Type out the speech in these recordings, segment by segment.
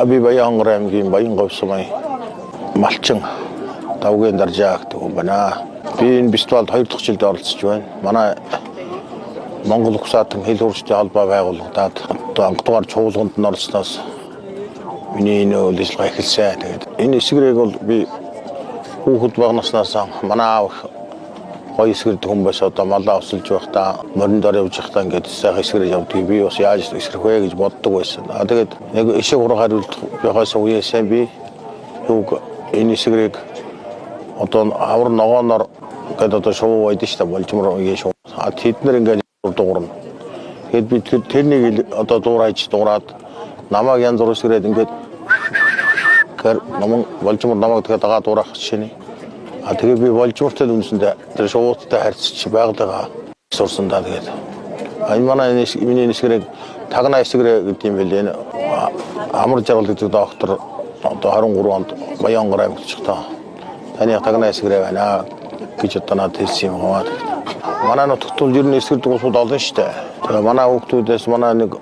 би Баянгор аймгийн Баянгов сумын малчин давгийн даржаагт байна. Би энэ фестивальд 2 дахь жилд оролцож байна. Манай Монгол Ухсаатан хэл хурцтай холбоо байгуулагдаад анхдугаар чуулганд оролцсноос миний энэ үйлчлэг эхэлсэн. Тэгээд энэ эсгэрийг бол би хүүхэд багнаснаас манай аав гоё эсгэрд хүмүүс одоо малаа өсөлж байхдаа морин дор явж байхдаа ингээд сайхан эсгэрээр явдаг. Би бас яаж эсгэрэх вэ гэж боддог байсан. Тэгээд яг ишиг ураг хариулт байхаас үеэсээ би юг энэ эсгэрийг одоо авар ногооноор гэдэг одоо шоу байдаг шүү дээ. Болжмор үеэ шоу. Тэд нар ингээд дуурна. Тэгэд би тэрнийг одоо дуураад намайг янз бүр эсгэрээд ингээд намайг болжмор намайг тэгээд дагаа дуурах жишээний. Тэгээд би болжмортой үнсэндээ тэр шоууттай харьцаж байгалаа сурсандаа тэгээд. Манай миний эсгэрийг тагнаа эсгэрээ гэдэг юм билээ. Амар жаргал гэдэг доктор одоо 23 онд Баянгор аймагт чихтаа. Таны тагнаа эсгэрээ байна гэж одоо надад хэлсэн юм аа. Манай нутагт ер нь эсгэр дуусууд олон шүү дээ. Тэгээ манай хүүхдүүдээс манай нэг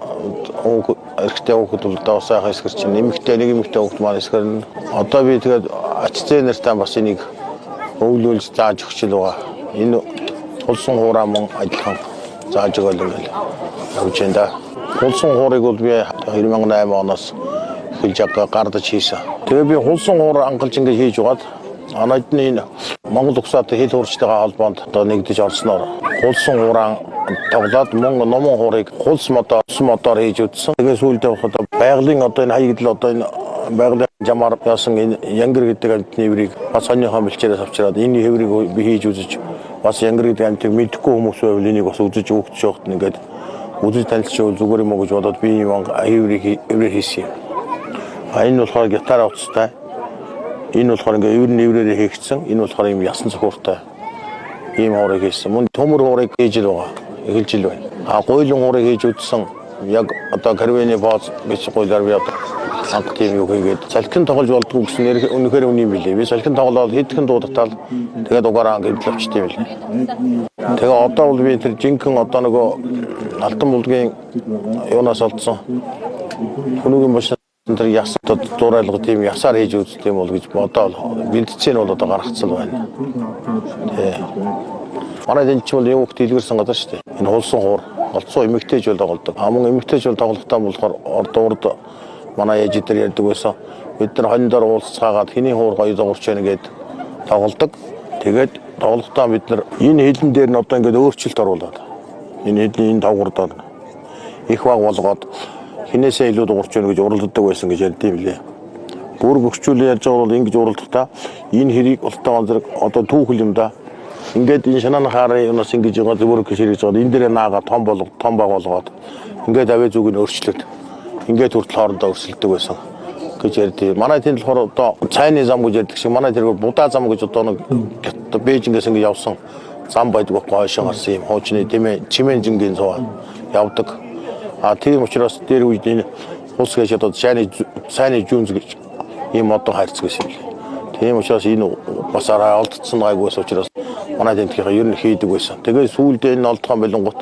эрэгтэй хүүхдүүд одоо сайхан эсгэр чинь эмэгтэй хүүхд маань эсгэр. Одоо би тэгээд ачцээ нартаа бас энийг өвлүүлж зааж өгч л байгаа. Энэ тулсан хуураа мөн ажиллах зааж өгöl ингээл явж байна да. Тулсан хуурыг бол би 2008 оноос эхэлж гардаж хийсэн. Тэгээ би тулсан хуур ангалж ингээд хийж угаад анадны энэ Монгол Ухсаатан хэл хурцтайгаа холбоонд одоо нэгдэж орсноор тулсан хуураа тоглоод мөн номон хуурыг хулс модоор хийж үзсэн. Тэгээ сүүлдээ одоо байгалийн одоо энэ хаягдл одоо энэ байгалийн жамаар яасан энэ янгэр гэдэг амтны хэврийг бас сонирхоо бэлчээрээс авчираад энэ хэврийг би хийж үзэж бас янгэр гэдэг амтыг мэдхгүй хүмүүс байвал энийг бас үзэж өгч явахт ингээд үзэж танилцчихвал зүгээр юм уу гэж бодоод би энэ хэврийг хийсэн юм. Энэ болохоор гитар утастай. Энэ болохоор ингээд эврээр хийгдсэн. Энэ болохоор юм ясан цохортой. Ийм хуурыг хийсэн. Мөн төмөр хуурыг хийж л байгаа. Эхэлж ил байна. Гойлон хуурыг хийж үзсэн. Яг одоо карвены бооз гэж гойлоор би одоо анх тийм юу хийгээд салхин тоглож болдгоо гэсэн үнэхээр үний билээ. Би салхин тоглоод хэдхэн дуудатал тэгээд угаараа ингээд авчтай билээ. Тэгээ одоо бол би тэр жинхэнэ одоо нөгөө алтан булгийн юунаас олдсон. Хүнүүгийн бошин тэр ясад дуурайлга тийм ясаар хийж үздэг юм бол гэж бодоод бэлтцэн бол одоо гаргацсан байна. Тий. Манай энэ ч бол юу хөлт илгэрсэн гадар шүү дээ. Энэ хулсан хуур олцсон эмэгтэйж бол тоглодог. Мөн эмэгтэйж бол тоглохтаа болохоор урд манай ээж дээр ярьдаг байсан. Бид нар хоньдоор уулзцаагаад хэний хуур гоё зогорч байна гэд тоглодог. Тэгээд тоглохтаа бид нар энэ хилэн дээр нь одоо ингээд өөрчлөлт оруулаад энэ хилийн тавгардаар их баг болгоод хинээсээ илүү дуурч байна гэж уралддаг байсан гэж ярьд юм лээ. Бүр бөхчүүлээ ярьж байгаа бол ингэж уралдахдаа энэ хэрийг ултаан зэрэг одоо түүхэл юм да. Ингээд энэ шанааны хаарын юунаас ингэж байгаа зөвөр гişэрэж байгаа. Энэ дээрээ наагаа том баг болгоод ингээд авээ зүг нь өөрчлөлт. Ингээд хүртэл хоорондоо өрсөлдөг байсан гэж ярьд. Манай тэнд болохоор одоо цайны зам гэж ярьдаг шиг манай тэр будаа зам гэж одоо нэг Бээжингээс ингэж явсан зам байдаг гойшоо гарсан юм хуучны тэмээ чимэнжингийн цоо явдаг. Тийм учраас дээр үед энэ улс гэж одоо сайны жүнз гэж ийм одоо харьцдаг юм. Тийм учраас энэ бас арай олдсон гайгүйс учраас манай тентхийнхаа ер нь хийдэг байсан. Тэгээд сүүлдээ энэ олдхон болонгот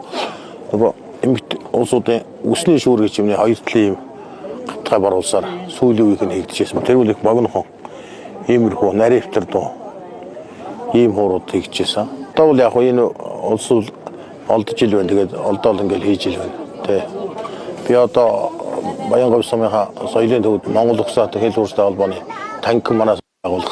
нөгөө эмэгт улсуудын үсний шүүр гэж юмний хоёр талын юм гатгай баруулсаар сүүлийн үеийг нь хийгдэжсэн. Тэр үл их богинохон иймэрхүү наривтэр дуу ийм хуурууд хийгдэжсэн. Одоо бол яг энэ улс олдож ил байна. Тэгээд олдоол ингээл хийж ил байна. Тэ. Би одоо Баянгов сумынхаа соёлын төвд Монгол Ухсаатан хэл хурцтай холбооны танхим манаас байгуулсан.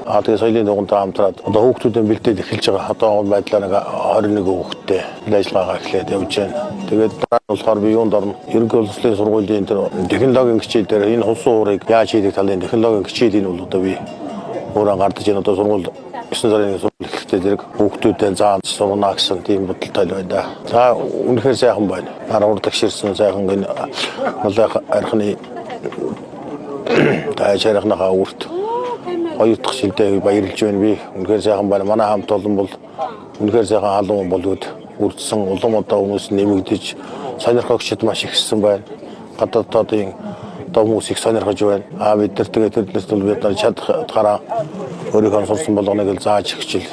Тэгээ соёлын төвөнтэй хамтраад одоо хүүхдүүдэн бэлдээд эхэлж байгаа. Одоо байдлаар нэг 21 хүүхэдтэй ажиллагаагаа эхлээд явж байна. Тэгээд дараа нь болохоор би юунд орно? Ерөнхий улсын сургуулийн тэр технологийн хичээл дээр энэ хулсан хуурыг яаж хийдэг талын технологийн хичээлийн бол одоо би өөрөө гардаж энэ одоо сургууль 9 сарын сургууль эхлэхдээ зэрэг хүүхдүүдтэй зааж сурна гэсэн тийм бодолтой байна да. За үнэхээр сайхан байна. Дараа урд гişэрсэн сайхан энэ малын архины таашаахнаа үрт хоёр дахь шилдэ баярлж байна би. Үнэхээр сайхан байна. Манай хамт олон бол үнэхээр сайхан халуун болоод үрдсэн улам одоо хүмүүс нэмэгдэж сонирхогчд маш ихсэн байна. Гадаадын хүмүүс их сонирхож байна. Бид нар тэгээд тэрлээс бол бид нар чадхаараа өөрийнхөө сурсан болгоныг л зааж хичээл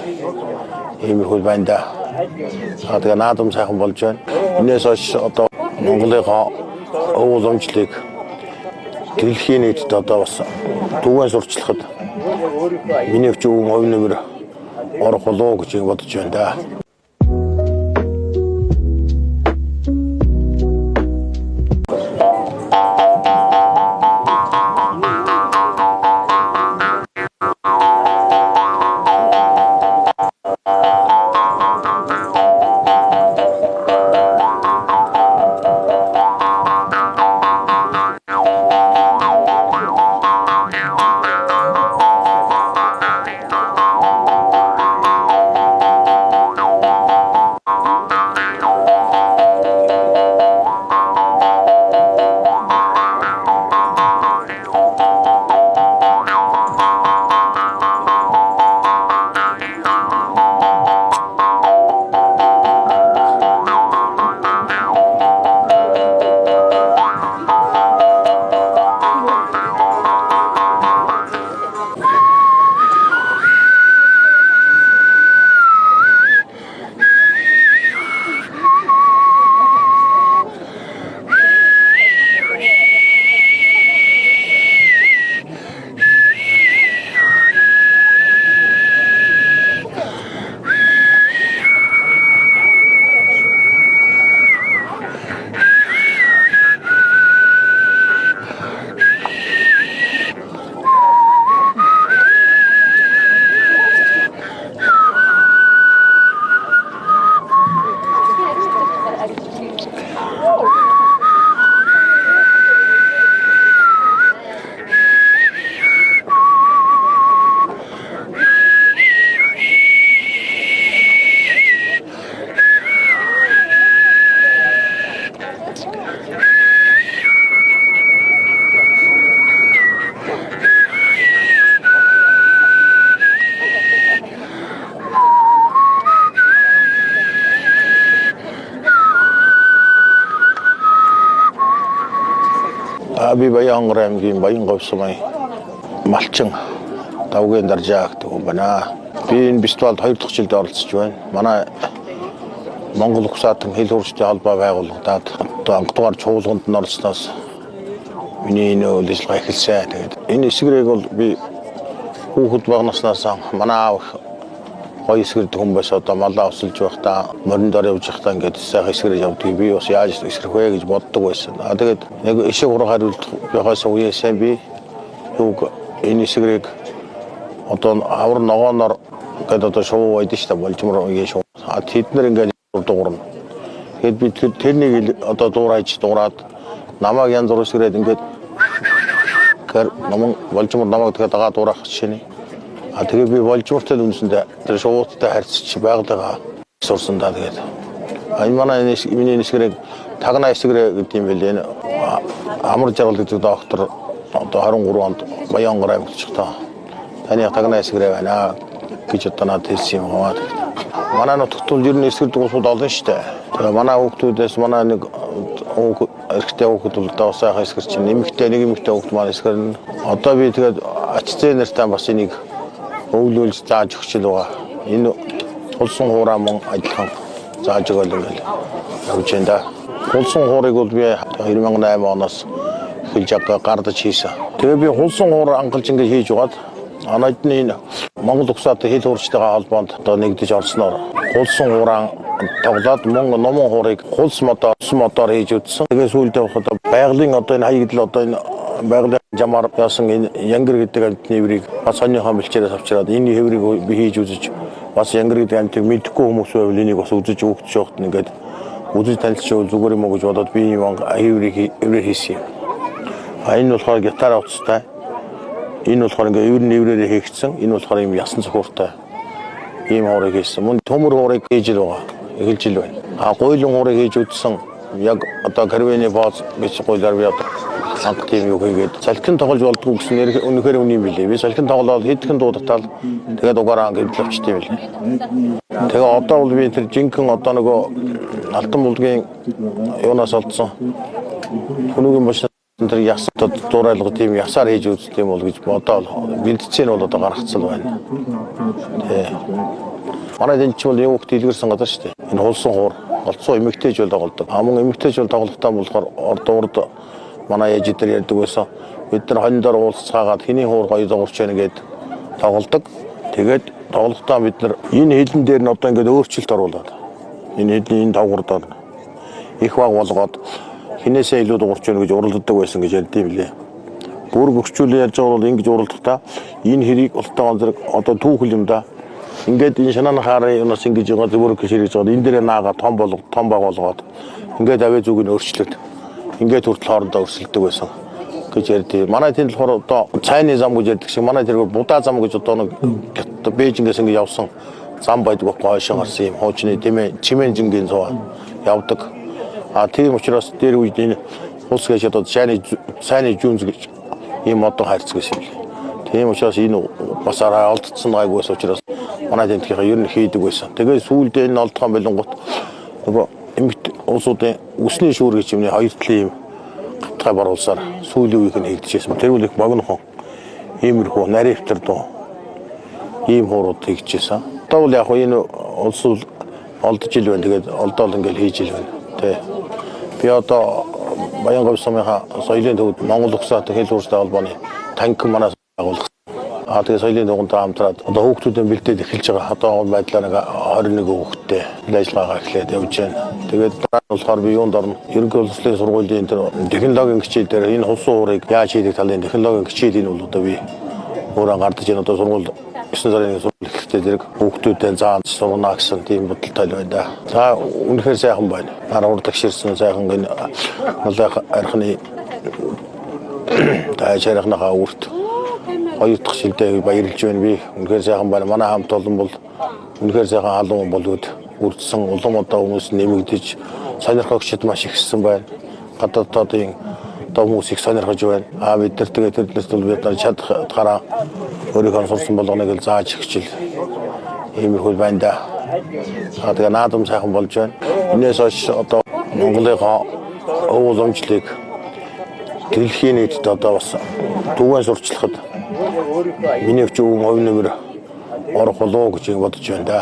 иймэрхүү байна да. Тэгээ наадам сайхан болж байна. Энээс хойш одоо Монголынхаа уламжлалыг Дэлхийн нийтэд одоо бас түвэн сурчлахад миний ч өвөн хувь нэмэр орох болоо гэж бодож байна да. Би Баянгор аймгийн Баянговь сумын малчин давгийн даржаа гэдэг хүн байна. Би энэ фестивальд 2 дахь жилд оролцож байна. Манай Монгол Ухсаатан хэл хурцтай холбоо байгуулагдаад одоо анхдугаар чуулганд нь орсноос миний энэ үйл ажиллагаа эхэлсэн. Тэгээд энэ эсгэрийг бол би хүүхэд багнаснаас манай аав гоё эсгэрдэг хүн байсан. Одоо малаа усалж байхдаа мориндор явж байхдаа ингээд сайхан эсгэрэж явдаг. Би бас яаж эсгэрэх вэ гэж боддог байсан. Тэгээд яг ишиг ураг хариулт байхаас үеэс би юуг энэ эсгэрийг одоо авар ногооноор гэдэг одоо шоу байдаг шүү дээ. Болжмор үеэ шоу. Тэднэр ингээд дуурна. Тэгэд би тэрнийг одоо дуураад намайг янз бүр эсгэрээд ингээд намайг болжмор намайг тэгээд дагаа дуурах жишээ. Тэгээ би болжмортой үнсэндээ тэр шуудтай харьцаж байгалаа сурсан да тэгээд. Энэ манай миний эсгэрийг тагнаа эсгэрээ гэдэг юм билээ. Амар жаргал гэдэг доктор одоо 23 онд Баянгор аймагт чихтаа. Таны тагнаа эсгэрээ байна гэж одоо надад хэлсэн юм аа. Манай нутагт бол ер нь эсгэр дуусууд олон шүү дээ. Тэгээ манай хүүхдүүдээс манай нэг эрэгтэй хүүхэд бол одоо сайхан эсгэр чинь нэг эмэгтэй хүүхэд маань эсгэр. Одоо би тэгээд ачцээ нартай бас энийг өвлүүлж зааж өгч л байгаа. Энэ тулсан хуураа мөн адилхан зааж өгөөл ингээл явж байна да. Тулсан хуурыг бол би 2008 оноос эхэлж гардаж хийсэн. Тэгээ би хулсан хуур ангалж ингээд хийж угаад анадны Монгол Ухсаатан хэл хурцтайгаа холбоонд одоо нэгдэж орсноор хулсан хуураа тоглоод номон хуурыг хулс модоор хийж үтсэн. Тэгээ сүүлдээ одоо байгалийн одоо энэ хаягдл одоо энэ байгалийн жамаар яасан энэ янгэр гэдэг амтны хэврийг бас сонирхон бэлчээрээс авчираад энэ хэврийг би хийж үзэж бас янгэр гэдэг амтыг мэдхгүй хүмүүс байвал энийг бас үзэж өгч явахт ингээд үзэж танилцчихвал зүгээр юм уу гэж бодоод би юм хэврийг хийсэн юм. Энэ болохоор гитар утастай. Энэ болохоор ингээд эвэр нэврээрээ хийгдсэн. Энэ болохоор юм ясан цохортой. Ийм хуурыг хийсэн. Мөн төмөр хуурыг хийж л байгаа. Эхэлж л байна. Гойлон хуурыг хийж үзсэн. Яг одоо карвены бооз гэж гойлоор би одоо анх тийм юу хийгээд салхин тоглож болдгоо гэсэн үнэхээр үний юм билээ. Би салхин тоглоод хэдхэн дуудатал тэгээд угаараа гэвэл авчтив билээ. Тэгээ одоо бол би тэр жинхэнэ одоо нөгөө алтан булгийн юунаас олдсон. Хүнүүгийн машин тэр яс дуурайлга тийм ясаар хийж үздэг юм бол гэж бодоод бэлтцэн бол одоо гаргацсан байна. Тий. Манай энэ ч бол юу хөлт илгэрсэн газар шүү дээ. Энэ хулсан хуур олцсон эмэгтэйж бол тоглодог. Амун эмэгтэйж бол тоглохтаа болохоор урд манай ээжидэр ярьдаг байсан. Бид нар хониндоор уулзцаагаад хэний хуур гоё зогсож байна гэд тоглодог. Тэгээд тоглохдоо бид нар энэ хилэн дээр нь одоо ингээд өөрчлөлт оруулаад энэ хилний энэ тавгардаар их баг болгоод хинээсээ илүү дуурч байна гэж уралддаг байсан гэж ярьд юм лээ. Бүр гөрчүүлээ ярьж байгаа бол ингэж уралдахдаа энэ хэрийг ултаагаан зэрэг одоо түүхэл юм да. Ингээд энэ шанааны хаарын юунаас ингэж байгаа зөвөр гişэрэж байгаа. Энэ дээр наагаа том баг болгоод ингээд авээ зүг нь өөрчлөлт. Ингээд хүртэл хоорондоо өрсөлдөг байсан гэж ярьдээ. Манай тэнд болохоор одоо цайны зам гэж ярьдаг шиг манай тэр будаа зам гэж одоо нэг Бээжингээс ингэ явсан зам байдаг гойшин гарсан юм хуучны чимэн жингийн зов явдаг. Тийм учраас дээр үед энэ улс гэж одоо сайны жүнз гэж ийм одоо хайрцаг байсан юм. Тийм учраас энэ бас арай олдсон гайг байсан учраас манай тентгийнхаа ер нь хийдэг байсан. Тэгээд сүүлдээ энэ олдхон болонгот нөгөө эмэгт улсуудын үсний шүүр гэж юмны хоёр талын юм гатгай боруулсаар сүүлийн үеийг нь хийгдэжсэн. Тэр үл их богинохон иймэрхүү наривтар доо ийм хуурууд хийгдэжсэн. Одоо бол яг энэ улс олдож ил байна. Тэгээд олдоол ингээл хийж ил байна. Тэ. Би одоо Баянгав сумынхаа соёлын төвд Монгол Угсаатай хэл урсгалын холбооны танк манаас агуулсан. Тэгээд соёлын төвөнд хамтраад одоо хүүхдүүдэн бэлдээд эхэлж байгаа. Одоо байдлаар нэг 21 хүүхэдтэй ажиллагаагаа эхлээд явж байна. Тэгээд дараа нь болохоор би юунд орно? Ерөнхий улсын сургуулийн тэр технологийн хичээл дээр энэ хусын уурыг яаж хийдэг талын технологийн хичээлийн бол одоо би өөрөө гардаж энэ одоо сургууль 9 сарын сургууль ихтэй зэрэг хүүхдүүдэд зааж сурна гэсэн тийм бодолтой байна да. За үнэхээр сайхан байна. Дараа урдаг ширсэн сайхан гэн малайх архны таашаархнахаа үрт хоёр дахь шилдэ баярлж байна би. Үнэхээр сайхан байна. Манай хамт олон бол үнэхээр сайхан халуун болоод үрдсэн улам одоо хүмүүс нэмэгдэж сонирхогчд маш ихсэн байна. Гадаадын хүмүүс их сонирхож байна. Бид нар тэгээд тэрнээс бол бид нар чадхаараа өөрийнхөө сурсан болгоныг л зааж хичээл иймэрхүү байна да. Тэгээд наадам сайхан болж байна. Энээс хойш одоо Монголынхаа ууламжлалыг дэлхийн нийтэд одоо бас түвэн сурчлахад миний өчиг хувь нэмэр орох болов гэж бодож байна да.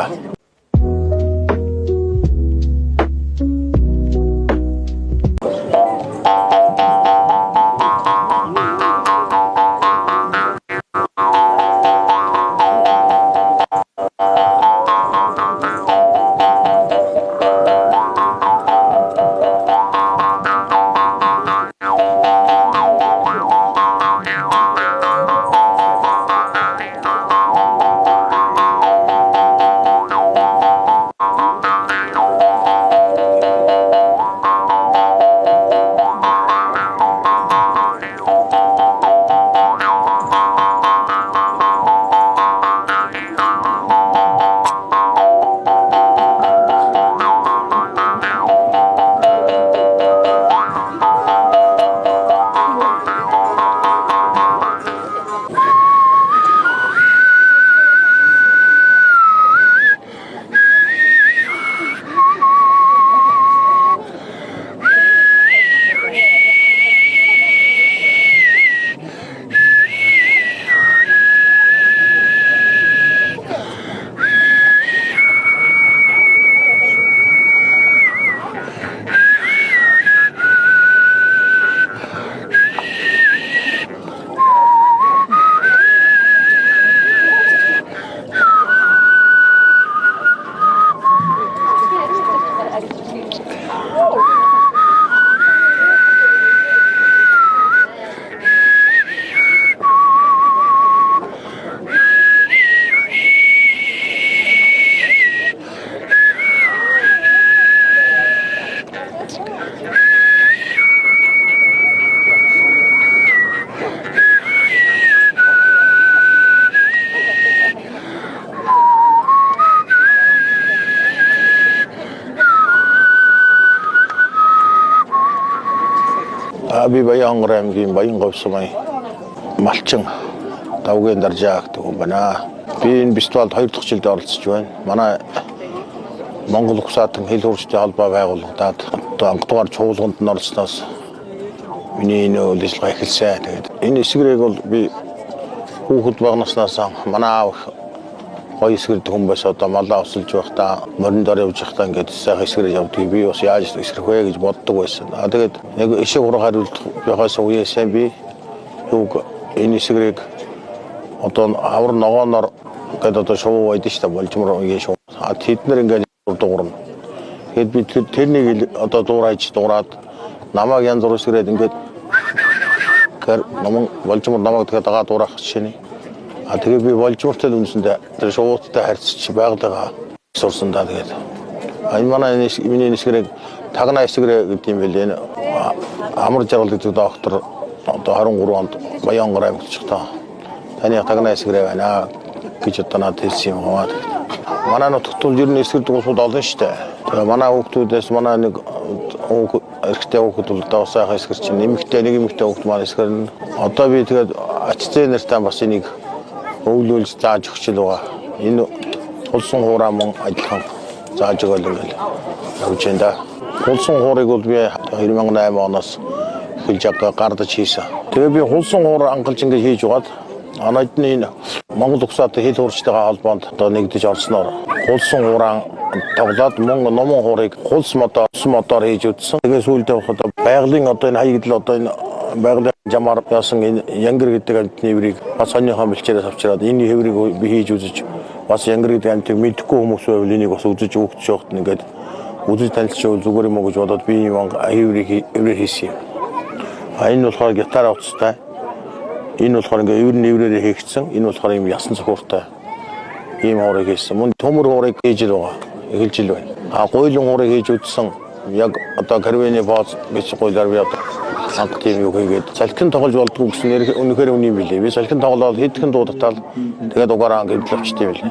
Би Баянгав аймгийн Баянгав сумын малчин давгийн даржаа гэдэг хүн байна. Би энэ фестивалд 2 дахь жилдээ оролцож байна. Манай Монгол Угсаатан хэл хурцтай холбоо байгуулагдаад одоо анхдугаар чуулганд нь оролцсноос миний энэ үйл ажиллагаа эхэлсэн. Тэгээд энэ эсгэрийг бол би хүүхэд баг наснаас манай аав гоё эсгэрдэг хүн байсаа одоо малаа авсалж байхдаа морин дор явж байхдаа ингээд сайхан эсгэрэж явдаг. Би бас яаж эсгэрэх вэ гэж боддог байсан. Тэгээд яг ишиг ураг хариулт байхаас үеэ сайн би юуг энэ эсгэрийг одоо авар ногооноор гэдэг одоо шоу байдаг шүү дээ. Болжмор үеэ шоу. Тэд нар ингээд дуурна. Тэгэд би тэрнийг одоо дуураад намайг янз бүр эсгэрээд ингээд намайг болжмор намайг тэгээд дагаа дуурах жишээний. Тэгээд би болжмортой үнсэндээ тэр шоууттай харьцаж байгалаа сурсан даа тэгээд. Энэ манай миний эсгэрийг тагнаа эсгэрээ гэдэг юм билээ. Энэ амар жаргал гэдэг доктор одоо 23 онд Баянгар аймагт чихтаа. Таны тагнаа эсгэрээ байна гэж одоо надад хэлсэн юм аа. Манай нутагт бол ер нь эсгэр дуусууд олон шүү дээ. Тэгээ манай хүүхдүүдээс манай нэг эрэгтэй хүүхэд бол даа сайхан эсгэр чинь нэмэгтэй нэг эмэгтэй хүүхэд маань эсгэр нь одоо би тэгээд ачцээ нартаа бас энийг өвлүүлж зааж өгч л байгаа. Энэ улсын хуурай мөн адилхан зааж өгөл ингээл явж байна да. Улсын хуурайг бол би 2008 оноос эхэлж гардаж хийсэн. Тэгээ би улсын хуур ангалж ингээд хийж угаад анаад энэ Монгол Угсаатай хил хуурчтайгаа холбоонд одоо нэгдэж орсноор улсын хууран тоглоод мөн номон хуурыг улс модоор хийж үтсэн. Тэгээ сүүлдээ одоо байгалийн одоо энэ хаягдл одоо энэ байгалийн жамаар яасан энэ янгэр гэдэг амтны хэврийг бас сонирхон бэлчээрээс авчираад энэ хэврийг би хийж үзэж бас янгэр гэдэг амтыг мэдхгүй хүмүүс байвал энийг бас үзэж өгч явахт ингээд үзэж танилцчихвал зүгээр юм уу гэж бодоод би энэ хэврийг хийсэн юм. Энэ болохоор гитар утастай. Энэ болохоор ингээд эврээр хийгдсэн. Энэ болохоор юм ясан цохортой. Ийм хуурыг хийсэн. Мөн төмөр хуурыг хийж л байгаа. Эхэлж л байна. Гойлон хуурыг хийж үзсэн. Яг одоо карвены бооз гэж гойлоор би одоо анх тийм юу хийгээд салхин тоглож болдгоо гэсэн үнэхээр үний юм билээ. Би салхин тоглоод хэдхэн дуудатал тэгээд угаараа ингээд авчтай билээ.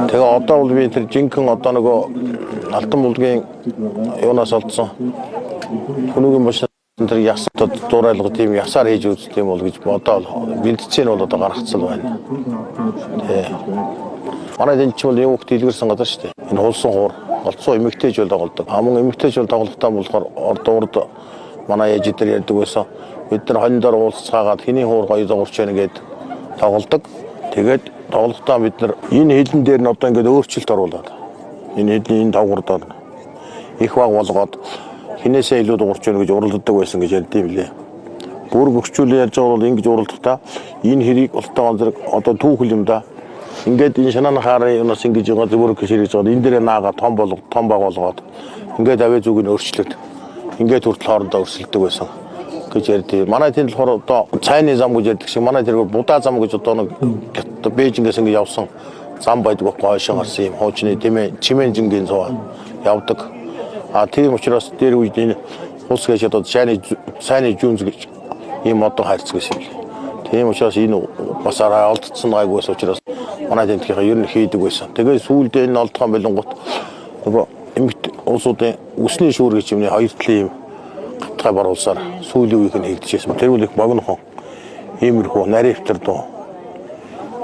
Тэгээ одоо бол би тэр жинхэнэ одоо нөгөө алтан булгийн юунаас олдсон. Хүнүүгийн машин тэр ясад дуурайлга тийм ясаар хийж үздэг юм бол гэж бодоод бэлдцэн бол одоо гаргацсан байна. Тий. Манай энэ ч бол юу хөлт илгэрсэн газар шүү дээ. Энэ хулсан хуур олцсон эмэгтэйж бол тоглодог. Аман эмэгтэйж бол тоглохтаа болохоор урд манай ээж дээр ярьдаг байсан. Бид нар хоньдоор уулзцаагаад хэний хуур гоё зогорч байна гэд тоглодог. Тэгээд тоглохтаа бид нар энэ хилэн дээр нь одоо ингээд өөрчлөлт оруулаад энэ хилийн давгардаар их баг болгоод хинээсээ илүү дуурч байна гэж уралддаг байсан гэж ярьдсан юм лээ. Бүр гөрчүүлээ яаж байгаа бол ингэж уралдахдаа энэ хэрийг ултаа зэрэг одоо түүхэл юм да. Ингээд энэ шанааны хаарын юунаас ингэж байгаа зөвөр гişэрэж байгаа. Энэ дээрээ наага том баг болгоод ингээд авээ зүг нь өөрчлөлт. Ингээд хүртэл хоорондоо өрсөлдөг байсан гэж ярьдээ. Манай тэнд болохоор одоо цайны зам гэж ярьдаг шиг манай тэр будаа зам гэж одоо нэг Бээжингээс ингэж явсан зам байдаг гойшин гарсан юм хуучны чимэн жингийн цаа явдаг. Тийм учраас дээр үед энэ улс гэж одоо сайны жүнз гэж ийм одоо хайрцаг гэсэн юм. Тийм учраас энэ бас арай олдсон гайгүйс учраас манай тентхийнхаа ер нь хийдэг байсан. Тэгээд сүүлдээ энэ олдхон болонгот нөгөө эмэгт улсуудын үсний шүүр гэж юмны хоёр талын юм гатгай баруулсаар сүүлийн үеийг нь хийгдэжсэн. Тэр үл их богинохон иймэрхүү наривтар доо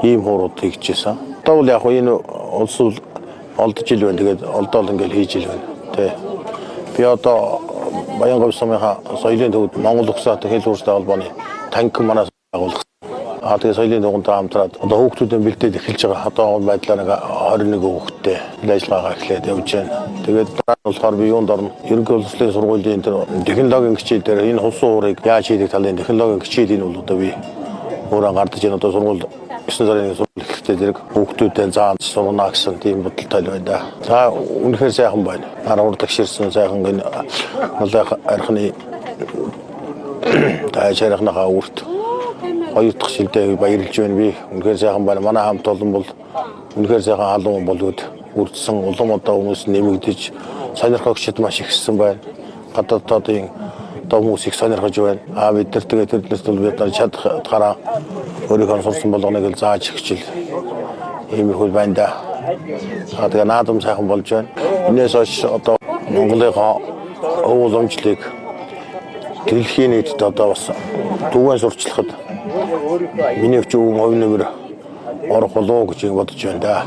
ийм хуурууд хийгдэжсэн. Одоо бол яг энэ улс олдож ил байна. Тэгээд олдоол ингээл хийж ил байна. Тэ. Би одоо Баянгар сумынхаа соёлын төвд Монгол Угсаатай хэл хуурстай холбооны танк манаас байгуулсан. Тэгээ соёлын дугуйтай хамтраад одоо хүүхдүүдэн бэлдээд эхэлж байгаа. Одоо байдлаар нэг 21 хүүхэдтэй ажиллагаагаа эхлээд явж байна. Тэгээд дараа нь болохоор би юунд орно? Ерөнхий улсын сургуулийн тэр технологийн хичээл дээр энэ хулсан хуурыг яаж хийдэг талын технологийн хичээлийн бол одоо би өөрөө гардаж энэ одоо сургууль 9 сарын сургууль ихтэй зэрэг хүүхдүүдтэй зааж сурна гэсэн тийм бодолтой байна да. За үнэхээр сайхан байна. Дараа урд агширсан сайхан энэ малын архины таашаахнахаа үрт хоёр дахь шилдэ баярлж байна би. Үнэхээр сайхан байна. Манай хамт олон бол үнэхээр сайхан халуун болоод үрдсэн улам одоо хүмүүс нэмэгдэж сонирхогчд маш ихсэн байна. Гадаадын хүмүүс их сонирхож байна. Бид нар тэгээд тэрнээс бол бид нар чадхаараа өөрийнхөө сурсан болгоныг л зааж хичээл иймэрхүү байна да. Тэгээ наадам сайхан болж байна. Энээс хойш одоо Монголынхаа ууламжлалыг дэлхийн нийтэд одоо бас түвэн сурчлахад миний өч өвөн хувь нэмэр орох болов гэж бодож байна да.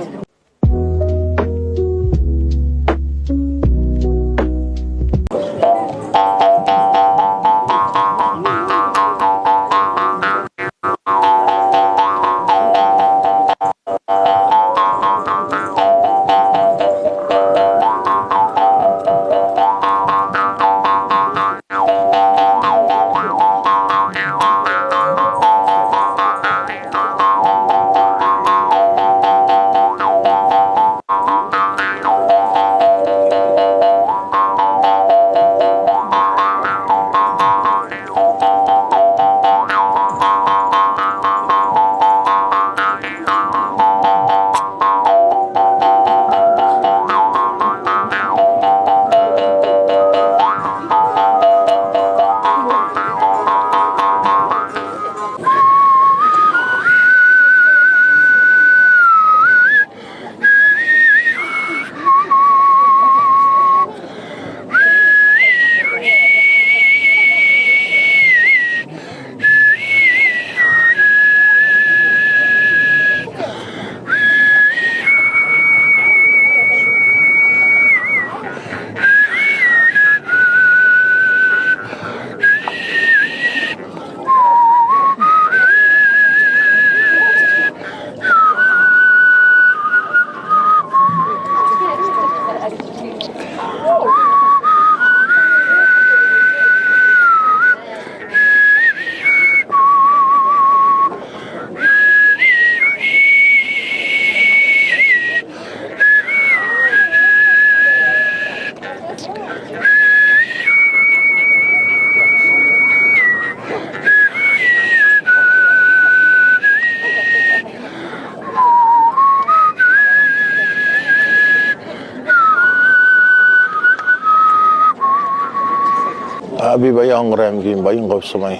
би Баянгор аймгийн Баянгов сумын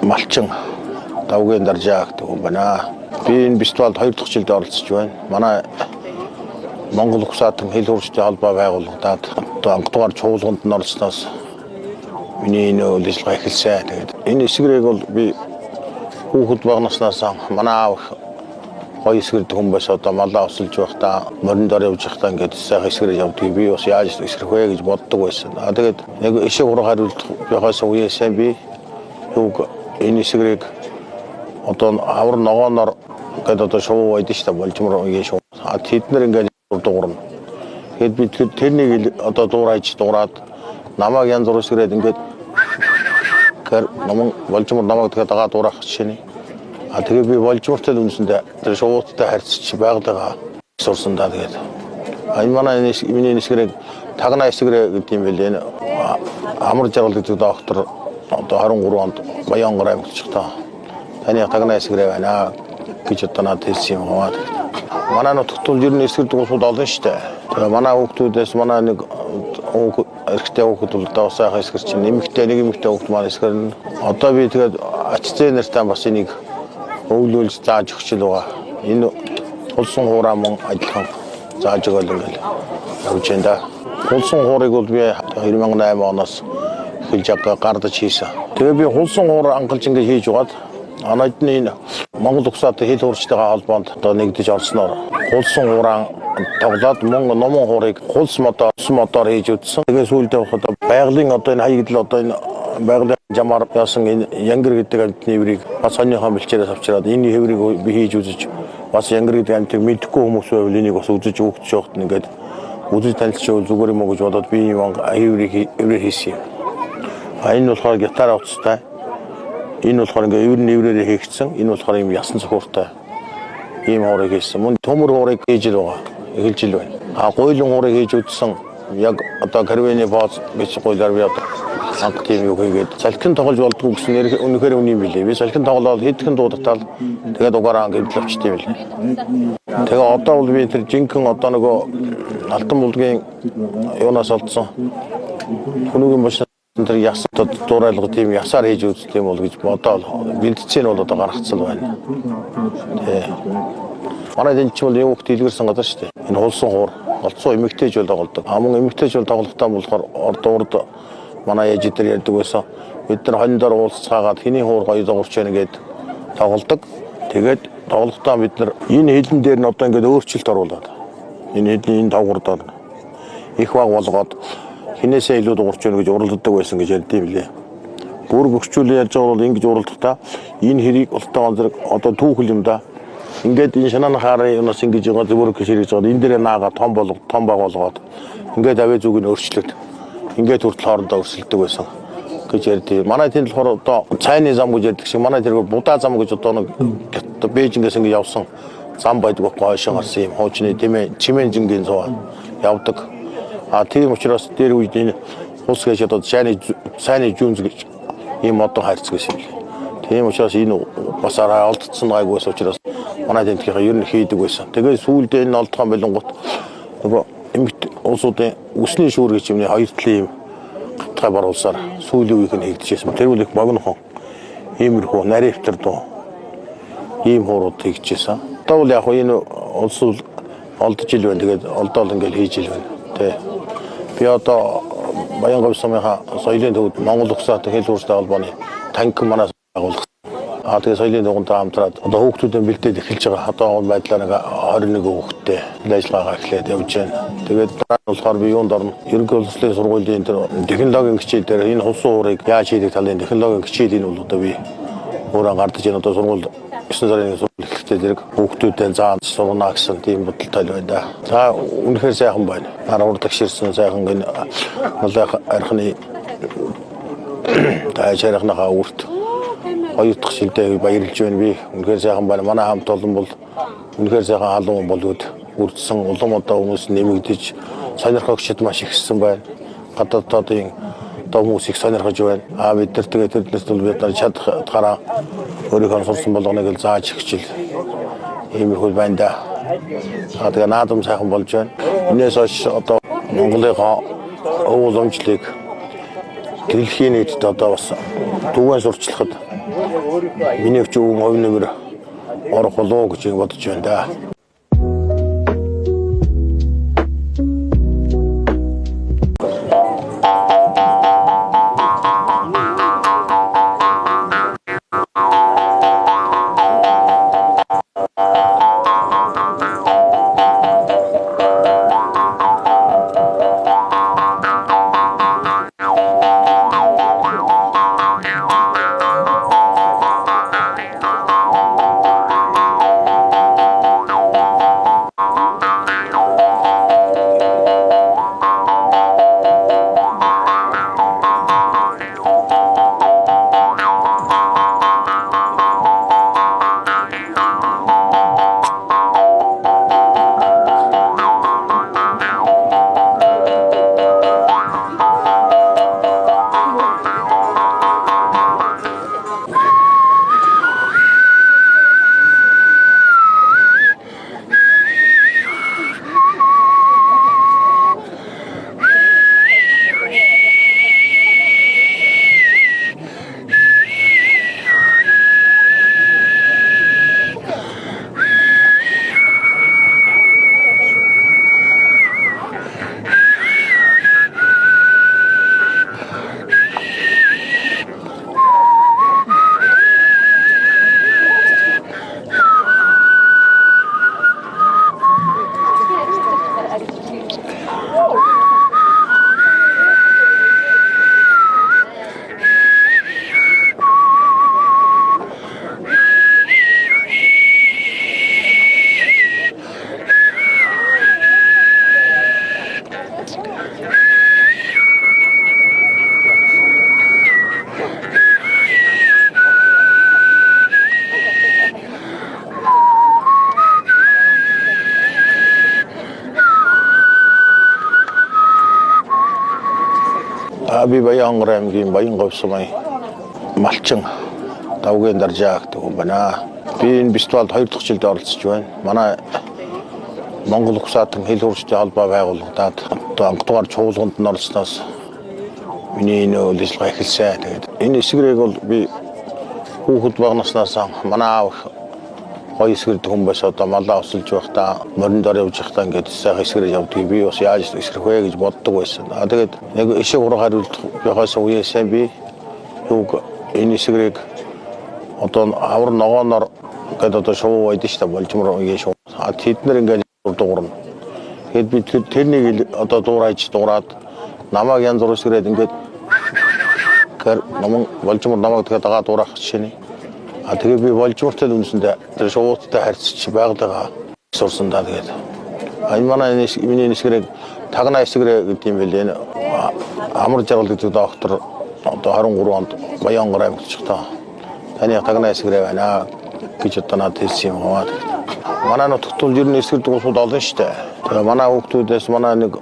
малчин давгийн даржаа гэдэг хүн байна. Би энэ фестивальд 2 дахь жилдээ оролцож байна. Манай Монгол Ухсаатан хэл хурцтай холбоо байгуулагдаад анхдугаар чуулганд нь орсноос миний энэ үйлчлэг эхэлсэн. Тэгээд энэ эсгэрийг бол би хүүхэд багнаснаас манай аав гоё эсгэрдэг хүн байсан. Одоо малаа өсөлж байхдаа мориндор явж байхдаа ингээд сайхан эсгэрээр явдаг. Би бас яаж эсгэрэх вэ гэж боддог байсан. Тэгээд нэг ишиг ураг хариулт байхаас үеэсээ би юуг энэ эсгэрийг одоо авар ногооноор гэдэг одоо шоу байдаг шүү дээ. Болжмор үеийн шоу. Тэднэр ингээд дуурна. Тэгэд би тэрнийг одоо дуураад намайг янз бүр эсгэрээд ингээд намайг болжмор намайг тэгээд дагаа дуурах жишээний. Тэгээ би болжмортой үнсэндээ тэр шоууттай харьцаж байгалаа сурсан даа тэгээд. Энэ манай миний эсгэрийг тагнаа эсгэрээ гэдэг юм билээ. Амар жаргал гэдэг доктор одоо 23 онд Баянгор аймагт чихтаа. Таны тагнаа эсгэрээ байна гэж одоо надад хэлсэн юм аа. Манай нутагт ер нь эсгэрдэг улсууд олон шүү дээ. Тэгээ манай хүүхдүүдээс манай нэг эрэгтэй хүүхэд бол одоо сайхан эсгэр чинь нэг эмэгтэй хүүхэд маань эсгэрнэ. Одоо би тэгээд ач зээ нартай бас энийг өвлүүлж зааж өгч л байгаа. Энэ улсын хуурай мөн адилхан зааж өгөөл ингээл явж байна да. Улсын хуурайг бол би 2008 оноос эхэлж гардаж хийсэн. Тэгээ би улсын хуурай ангалж ингээд хийж угаад анаадны энэ Монгол Ухсаатан хэл хуурчтайгаа холбоонд одоо нэгдэж орсноор улсын хуурай тоглоод мөн номон хуурайг хулс модоор хийж үтсэн. Тэгээ сүүлдээ одоо байгалийн одоо энэ хаягдл одоо энэ байгалийн жамаар яасан энэ янгэр гэдэг амтны хэврийг бас сонирхон бэлчээрээс авчираад энэ хэврийг би хийж үзэж бас янгэр гэдэг амтыг мэдхгүй хүмүүс байвал энийг бас үзэж өгч жоохт ингээд үзэж танилцуул зүгээр юм уу гэж бодоод би энэ хэврийг хийсэн. Энэ болохоор гитар утастай. Энэ болохоор ингээд эврээр хийгдсэн. Энэ болохоор юм ясан цохортой. Ийм хуурайг хийсэн. Мөн төмөр хуурайг хийж л байгаа. Эхэлж ил байна. Гойлон хуурайг хийж үзсэн. Яг одоо карвены бооз гэж гойлоор би одоо анх тийм юу хийгээд салхин тоглож болдгоо гэсэн үнэхээр үний билээ. Би салхин тоглоод хэдхэн дуудтал тэгээд угаараа гэмтэл авчт юм билээ. Тэгээ одоо бол би тэр жинхэнэ одоо нөгөө алтан булгийн юунаас олдсон. Хүнүүгийн бошин тэр ясад дуурайлга тийм ясаар хийж үздэг юм бол гэж бодоод бэлдцэн бол одоо гаргацсан байна. Тэ. Манай энэ ч бол юу хт илгэрсэн гадаа шүү дээ. Энэ хулсан хуур олцсон эмэгтэйж бол тоглодог. Амун эмэгтэйж бол тоглохтаа болохоор урд манай ээж дээр ярьдаг байсан. Бид нар хониндор уулзцаагаад хэний хуур гоё догорч байна гэд тоглодог. Тэгээд тоглохтаа бид нар энэ хилэн дээр нь одоо ингээд өөрчлөлт оруулаад энэ хилийн тавгардаар их баг болгоод хинээсээ илүү дуурч байна гэж уралддаг байсан гэж ярьд юм лээ. Бүр гөгчүүл яаж байгаа бол ингэж уралдахдаа энэ хэрийг ултаа зэрэг одоо түүхэл юм да. Ингээд энэ шанааны хаарын юунаас ингэж байгаа зөвөр гişэрэж байгаа. Энэ дээрээ наагаа том баг болгоод ингээд авээ зүг нь өөрчлөлт. Ингээд хүртэл хоорондоо өрсөлдөг байсан гэж ярьдээ. Манай тэнд болохоор одоо цайны зам гэж ярьдаг шиг манай тэр будаа зам гэж одоо нэг Бээжингээс ингэ явсан зам байдаг байхгүй хойшоо гарсан юм хуучны чимэнжингийн зов явдаг. Тийм учраас дээр үед энэ хус гэж одоо сайны жүнз гэж ийм одоо харьцаг гэсэн юм. Тийм учраас энэ бас арай олдсон гайгүйс учраас манай тентхийнхаа ер нь хийдэг байсан. Тэгээ сүүлдээ энэ олдхон болонгот нөгөө эмэгт улсуудын үсний шүүр гэж юмны хоёр талын гатгай баруулсаар сүүлийн үеийг нь хийгдэжсэн. Тэр үл их богинохон иймэрхүү наривтэр дөө ийм хуурууд хийгдэжсэн. Одоо бол яг энэ улс олдож ил байна. Тэгээд олдоол ингээл хийж ил байна. Тэ. Би одоо Баянгов сумынхаа соёлын төвд Монгол Ухсаатан хэл хуурчтай холбооны танк манаас байгуулсан. Тэгээ соёлын дугуйтай хамтраад одоо хүүхдүүдэн бэлдээд эхэлж байгаа. Одоо байдлаар 21 хүүхэдтэй ажиллагаагаа эхлээд явж байна. Тэгээд дараа нь болохоор би юунд орно? Ерөнхий улсын сургуулийн тэр технологийн хичээл дээр энэ хулсан хуурыг яаж хийдэг талын технологийн хичээлийн бол одоо би өөрөө гардаж энэ одоо сургууль 9 сарын сургууль эхлэхдээ зэрэг хүүхдүүдтэй зааж сургана гэсэн тийм бодолтой байна да. За үнэхээр сайхан байна. Дараа урд агширсан сайхан энэ малын архины таашаахнаа үрт хоёр дахь шилдэ баярлж байна би. Үнэхээр сайхан байна. Манай хамт олон бол үнэхээр сайхан халуун болоод үрдсэн улам одоо хүмүүс нэмэгдэж сонирхогчд маш ихсэн байна. Гадаадын хүмүүс их сонирхож байна. Бид нар тэгээд тэрнээс бол бид нар чадхаараа өөрийнхөө сурсан болгоныг л зааж өгчил. Иймэрхүү байна да. Тэгээ наадам сайхан болж байна. Энээс хойш одоо Монголынхаа өвөл өмчлийг Дэлхийн нийтэд одоо бас түгээн сурчлахад миний ч өвөн хувь нэмэр орох болов гэж бодож байна да. Би Баян аймгийн Баян говь сумын малчин давгийн даржаа гэдэг хүн байна. Би энэ фестивальд 2 дахь жилдээ оролцож байна. Манай Монгол Ухсаатан хэл хурцтай холбоо байгуулагдаад одоо анхдугаар чуулганд нь оролцсноос миний энэ үйл ажиллагаа эхэлсэн. Тэгээд энэ эсрэгийг бол би хүүхэд багнаснаас манай аав гоё эсрэг хүн байсан. Одоо малаа усалж байхдаа мориндор явж байхдаа ингээд сайхан эсрэг явдаг. Би бас яаж эсрэх вэ гэж боддог байсан. Тэгээд яг ишиг ураг хариулт байхаас үеэсээ би юуг энэ эсрэг одоо авар ногооноор гэдэг одоо шоу байдаг шүү дээ. Болжмор үеийн шоу. Тэд нар ингээд дуурна. Тэгэд би тэрнийг одоо дуураад намайг янз бүр эсрээд ингээд намайг болжмор намайг тэгээд дагаа дуурах жишээний. Тэгээ би болжмортой үнсэндээ тэр шоууттай харьцаж байгалаа сурсан даа тэгээд. Энэ манай миний эсрэг тагнаа эсрэг гэдэг юм билээ. Амар жаргал гэдэг доктор одоо 23 онд Баян аймагт чихтаа. Таны тагнаа эсрэг байна гэж одоо надад хэлсэн юм аа. Манай нутагт бол ер нь эсрэг дуусууд олон шүү дээ. Тэгээ манай хүүхдүүдээс манай нэг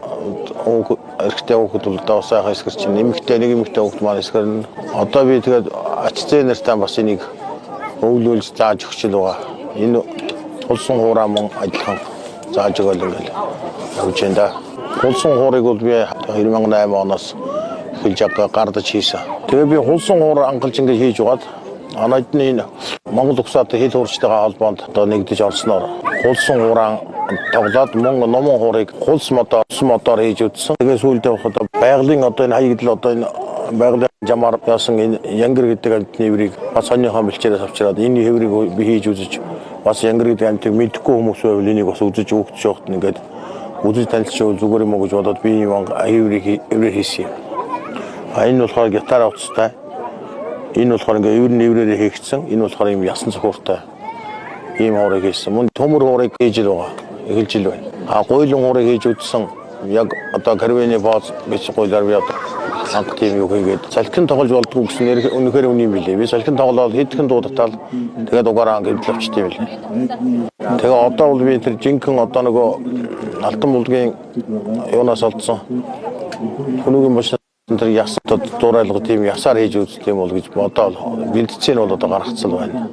эрэгтэй хүүхэд бол одоо сайхан эсрэг чинь нэмэгтэй нэг эмэгтэй хүүхэд маань эсрэг нь. Одоо би тэгээд ачцээ нартаа бас энийг өвлүүлж зааж өгч л байгаа. Энэ тулсан хуураа мөн адилхан зааж өгөөл ингээл явж байна да. Тулсан хуурыг бол би 2008 оноос эхэлж гардаж хийсэн. Тэгээ би тулсан хуур ангалж ингээд хийж угаад анаад энэ Монгол Ухсаатан хэл хурцтайгаа холбоонд одоо нэгдэж орсноор тулсан хуураа тоглоод номон хуурыг хулс модоор хийж үтсэн. Тэгээ сүүлдээ одоо байгалийн одоо энэ хаягдл одоо энэ байгалийн жамаар яасан энэ янгэр гэдэг амтны хэврийг бас сонирхон бэлчээрээс авчираад энэ хэврийг би хийж үзэж бас янгэр гэдэг амтыг мэдхгүй хүмүүс байвал энийг бас үзэж өгч явахт ингээд үзэж танилцчихвал зүгээр юм уу гэж бодоод би ийм хэврийг хийсэн юм. Энэ болохоор гитар авцтай. Энэ болохоор ингээд хэврээр хийгдсэн. Энэ болохоор ийм ясан цохортой ийм хуурыг хийсэн. Мөн төмөр хуурыг хийж л байгаа. Эхэлж л байна. Гойлон хуурыг хийж үзсэн. Яг одоо карвены бооз гэж гойлоор би одоо анх тийм юу хийгээд салхин тоглож болдгоо гэсэн үнэхээр үний юм билээ. Би салхин тоглоод хэдхэн дуудатал тэгээд угаараа гэмтэл авчтыг билээ. Тэгээ одоо бол би тэр жинхэнэ одоо нөгөө алтан булгийн юунаас олдсон. Хүнүүгийн бошин тэр ясад дуурайлга тийм ясаар хийж үздэг юм бол гэж бодоод бэлтцэн бол одоо гаргацсан байна.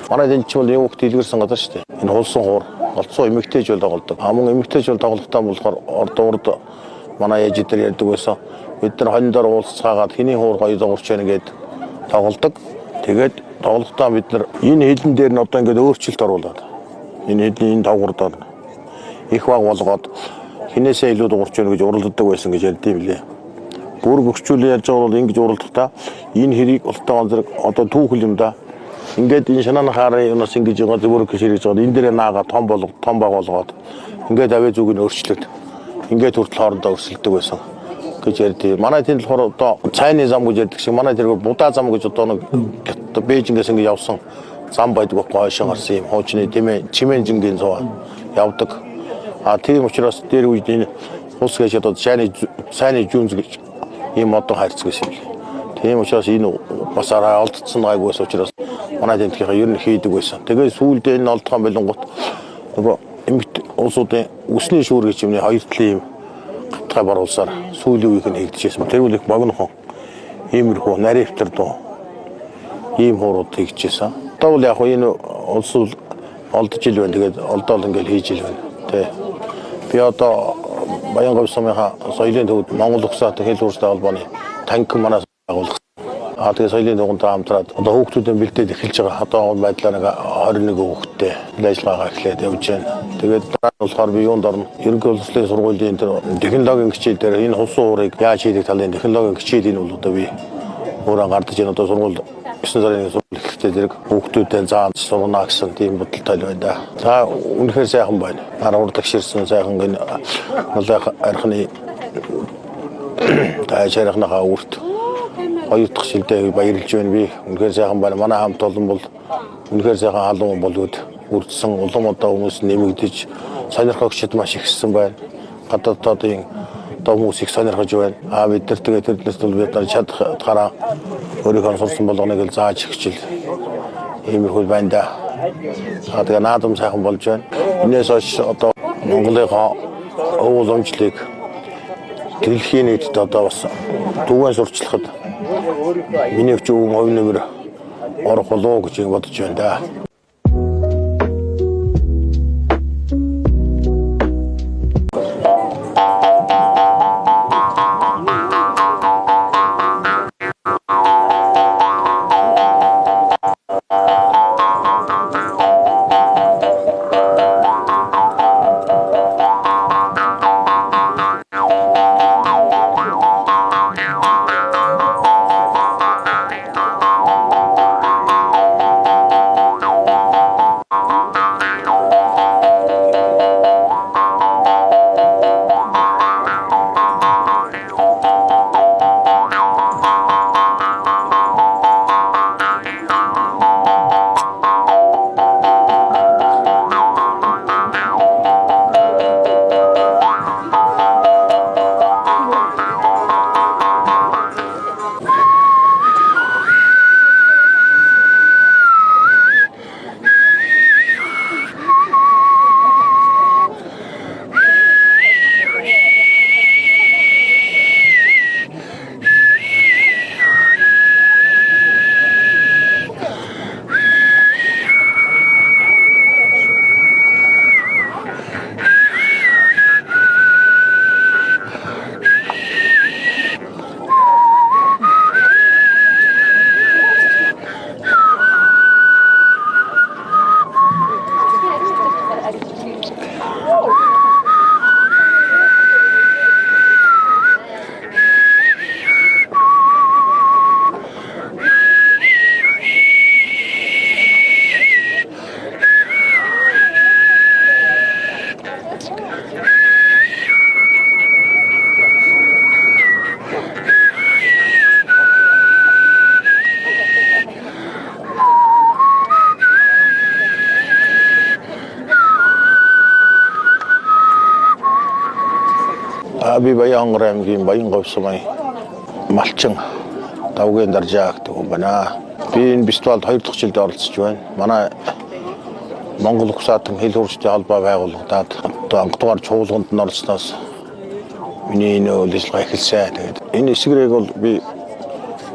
Манай энэ ч бол юу хөлт илгэрсэн газар шүү дээ. Энэ хулсан хуур олцсон эмэгтэйж бол тоглодог. Амун эмэгтэйж бол тоглохтаа болохоор урд манай ээж дээр ярьдаг байсан. бид нар хондоор уулзцаагаад хэний хуур гоё зурч байна гэд тоглодог. Тэгээд тоглохдоо бид нар энэ хилэн дээр нь одоо ингээд өөрчлөлт оруулаад энэ хилийн энэ тавгуурдаар их баг болгоод хинээсээ илүү дуурч байна гэж уралддаг байсан гэж ярьд юм лээ. Бүр гөрчүүл яаж байгаа бол ингэж уралдахдаа энэ хэрийг ултайгон зэрэг одоо түүхэл юм да. Ингээд энэ шанааны хаарын юунаас ингэж байгаа зөвөр гэж хийж байгаа. Энэ дээрээ наага том баг болгоод ингээд авээ зүг нь өөрчлөлт. Ингээд хүртэл хоорондоо өрсөлдөг байсан гэж ярьдээ. Манай тэнд болохоор одоо цайны зам гэж ярьдаг шиг манай тэр будаа зам гэж одоо нэг Бээжингээс ингэ явсан зам байдаг гойшоо гарсан юм хуучны чимэн жингийн зов явдаг. Тийм учраас дээр үед энэ ус гэж одоо сайны жүнз гэж ийм одоо хайрцаг байсан юм. Тийм учраас энэ бас арай олдсон гайг байсан учраас манай тентгийнхаа ер нь хийдэг байсан. Тэгээд сүүлдээ энэ олдхон болонгот нөгөө эмгт улсуудын үсний шүүр гэж юмны хоёр талын юм гатгай баруулсаар сүүлийн үеийг нь хийгдэжсэн. Тэр үл их богинохон иймэрхүү нарийн өвтөр дөө ийм хуурууд хийгдэжсэн. Одоо бол яг энэ улс олдож ил байна. Тэгээд олдоол ингээл хийж ил байна. Тэ. Би одоо Баянгов сумынхаа соёлын төвд Монгол Угсаатай хэл үүртэй холбооны танк манаас агуулсан. Тэгээд соёлын төвөнд хамтраад одоо хүүхдүүдэн бэлдээд эхэлж байгаа. Одоо байдлаар нэг 21 хүүхэдтэй ажиллагаа эхлээд явж байна. Тэгээд дараа нь болохоор би юунд орно? Ерөнхий улсын сургуулийн тэр технологийн хичээл дээр энэ хусын уурыг яаж хийдэг талын технологийн хичээлийн бол одоо би өөрөө гардаж энэ одоо сургууль 9 сарын сургууль эхлэхдээ зэрэг хүүхдүүдээ зааж сурна гэсэн тийм бодолтой байна да. За үнэхээр сайхан байна. Дараа урд гширсэн сайхан гэн малайх архны таашаахнахаа үрт хоёр дахь шилдэ баярлж байна би. Үнэхээр сайхан байна. Манай хамт олон бол үнэхээр сайхан халуун болоод үрдсэн улам одоо хүмүүс нэмэгдэж сонирхогчд маш ихсэн байна. Гадаадын хүмүүс их сонирхож байна. Бид нар тэгээд тэрнээс бол бид нар чадхаараа өөрийнхөө сурсан болгоныг л зааж хичээл иймэрхүү байна да. Тэгээд наадам сайхан болж байна. Энээс хойш одоо Монголынхаа өвөл өмчлийг дэлхийн нийтэд одоо бас түвэн сурчлахад миний өч өвөн хувь нэмэр орох болов гэж бодож байна да. Би Баянгор аймгийн Баянгов сумын малчин давгийн даржаа гэдэг хүн байна. Би энэ фестивальд 2 дахь жилдээ оролцож байна. Манай Монгол Угсаатан хэл хурцтай холбоо байгуулагдаад одоо анхдугаар чуулганд нь орсноос миний энэ үйл ажиллагаа эхэлсэн. Тэгээд энэ эсгэрийг бол би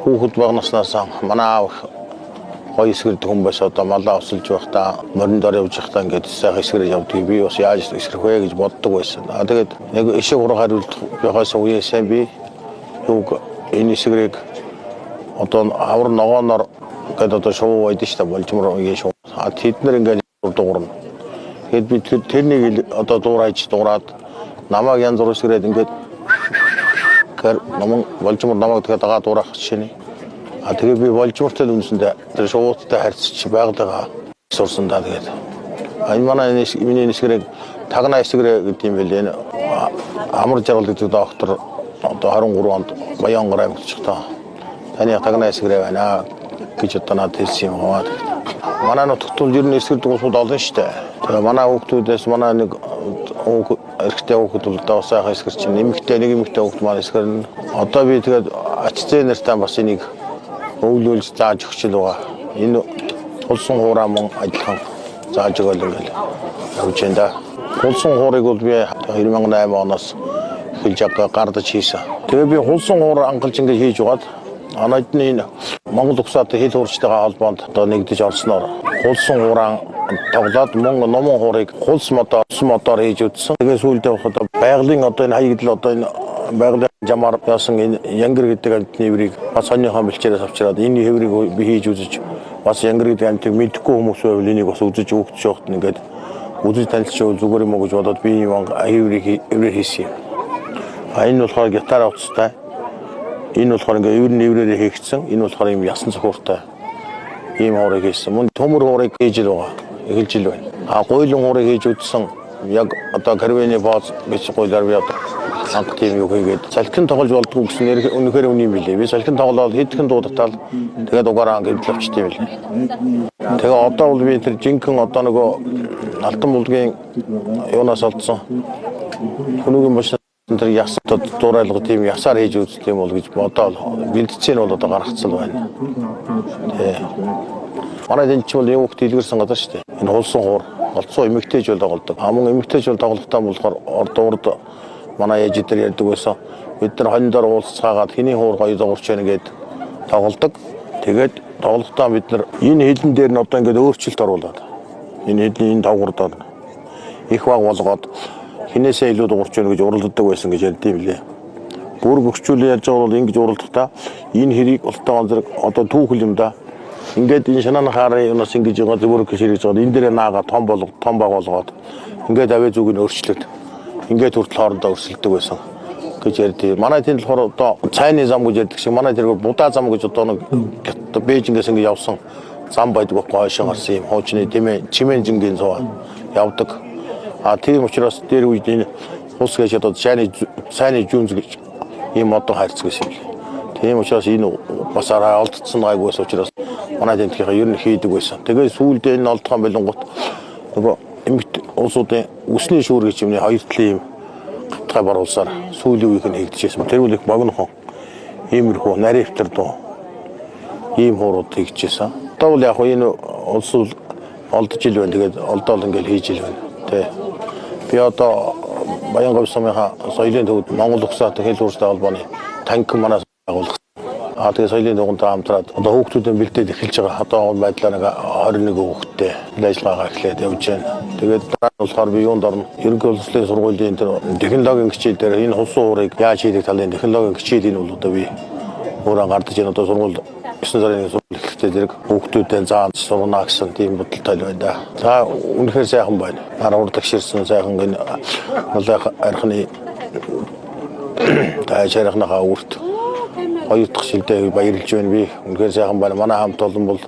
хүүхэд багнаснаас манай аав гоё эсгэрдэг хүн байс одоо малаа өсөлж байхдаа морин дор явж байхдаа ингээд сайхан эсгэрэж явдаг. Би бас яаж эсгэрэх вэ гэж боддог байсан. Тэгээд яг ишээ ураг хариулт байхаас үеэсээ би юг энэ хэсгэрийг одоо авар ногооноор гэдэг одоо шоу байдаг шүү дээ болжмор үеийн шоу. Тэд нар ингээд дуурна. Тэгэд би тэрнийг одоо дуураад намайг янз бүр хэсгэрээд ингээд намайг болжмор намайг тэгээд дагаа дуурах жишээний. Тэгээд би болжмортой үнсэндээ тэр шоууттай харьцаж байгалаа сурсандаа тэгээд. Энэ манай миний хэсгэрийг тагнаа хэсгэрээ гэдэг юм билээ. Энэ амар жаргал гэдэг доктор одоо 23 онд Баянгар аймагт чихтаа. Таны тагнаа хэсгэрээ байна гэж одоо надад хэлсэн юм аа. Манай нутгад ер нь хэсгэр дуусууд олон шүү дээ. Тэгээ манай хүүхдүүдээс манай нэг эрэгтэй хүүхэд бол одоо сайхан хэсгэр чинь нэмэгтэй нэг эмэгтэй хүүхэд маань хэсгэр нь одоо би тэгээд ач зээ нартай бас энийг өвлүүлж зааж өгч л байгаа. Энэ улсын хуурай мөн адилхан зааж өгөөл ингээл явж байна да. Улсын хуурайг бол би 2008 оноос эхэлж гардаж хийсэн. Тэгээ би улсын хуурай ангалж ингээд хийж угаад анадны энэ Монгол Угсаатай хил хуурчтайгаа холбоонд одоо нэгдэж орсноор улсын хуурай тоглоод мөн номон хуурайг улс модоор хийж үзсэн. Тэгээ сүүлдээ одоо байгалийн одоо энэ хаягдл одоо энэ байгалийн жамаар яасан энэ янгэр гэдэг амтны хэврийг бас сонирхон бэлчээрээс авчираад энэ хэврийг би хийж үзэж бас янгэр гэдэг амтыг мэдхгүй хүмүүс байвал энийг бас үзэж өгч жоохт ингээд үзэж танилцчихвал зүгээр юм уу гэж бодоод би энэ хэврийг хийсэн юм. Энэ болохоор гитар авцтай. Энэ болохоор ингээд эврээрээ хийгдсэн. Энэ болохоор юм ясан цохортой. Ийм хуурайг хийсэн. Мөн төмөр хуурайг хийж л байгаа. Эхэлж ил байна. Гойлон хуурайг хийж үзсэн. Яг одоо карвены бооз гэж гойлоор би одоо анх тийм юу хийгээд салхин тоглож болдгоо гэсэн үнэхээр үний билээ. Би салхин тоглоод хэдхэн дуудатал тэгээд угаараа ингээд авчт юм билээ. Тэгээ одоо бол би тэр жинхэнэ одоо нөгөө алтан булгийн юунаас олдсон. Хүнүүгийн бошин тэр ясад дуурайлга тийм ясаар хийж үздэг юм бол гэж бодоод бэлдцэн бол одоо гаргацсан байна. Тий. Манай энэ ч бол юм хөлт илгэрсэн газар шүү дээ. Энэ хулсан хуур олцсон эмэгтэйж бол тоглодог. Мөн эмэгтэйж бол тоглохтаа болохоор урд манай ээж дээр ярьдаг байсан. Бид нар хоньдоор уулзцаагаад хэний хуур гоё зогорч байна гэд тоглодог. Тэгээд тоглохтаа бид нар энэ хилэн дээр нь одоо ингээд өөрчлөлт оруулаад энэ хилийн энэ тавгурдаар их баг болгоод хинээсээ илүү дуурч байна гэж уралддаг байсан гэж ярьд юм лээ. Бүр бөхчүүлээ яаж байгаа бол ингэж уралдахдаа энэ хэрийг ултаан зэрэг одоо түүхэл юм да. Ингээд энэ шанааны хаараа юунаас ингэж байгаа зөвөрөг хэрэг жоод энэ дээрээ наагаа том баг болгоод ингээд авээ зүг нь өөрчлөлт. Ингээд хүртэл хоорондоо өрсөлдөг байсан гэж ярьдээ. Манай тэнд болохоор одоо цайны зам гэж ярьдаг шиг манай тэр будаа зам гэж одоо нэг Бээжингээс ингэж явсан зам байдаг гойшоо гарсан юм хуучны тийм чимэн жингийн зов явдаг. Тийм учраас дээр үед энэ хус гэж одоо сайны жүнз гэж ийм одоо хайрцаг гэсэн юм. Тийм учраас энэ бас арай олдсон гайгүйс учраас манай тентхийнхаа ер нь хийдэг байсан. Тэгээд сүүлдээ энэ олдхон болонгот нөгөө эмэгт улсуудын үсний шүүр гэж юмны хоёр талын гатгай баруулсаар сүүлийн үеийг нь хийгдэжсэн. Тэр үл их богинохон иймэрхүү наривтар дуу ийм хуурууд хийгдэжсэн. Одоо бол яг энэ улс олдож ил байна. Тэгээд олдоол ингээл хийж ил байна. Тэ. Би одоо Баянгар сумынхаа соёлын төвд Монгол Угсаатай хил хуурстай холбооны танк манаас байгуулсан. Тэгээ соёлын дугуйтай хамтраад одоо хүүхдүүдэн бэлдээд эхэлж байгаа. Одоо байдлаар нэг 21 хүүхэдтэй ажиллагаагаа эхлээд явж байна. Тэгээд дараа нь болохоор би юунд орно? Ерөнхий улсын сургуулийн тэр технологийн хичээл дээр энэ хулсан хуурыг яаж хийдэг талын технологийн хичээлийн бол одоо би өөрөө гардаж энэ одоо сургууль 9 сарын сургууль эхлэхдээ зэрэг хүүхдүүдтэй зааж сурна гэсэн тийм бодолтой байна да. За үнэхээр сайхан байна. Дараа урд агширсан сайхан энэ улаан архины таашаахнаа үрт хоёр дахь шилдэ баярлж байна би. Үнэхээр сайхан байна. Манай хамт олон бол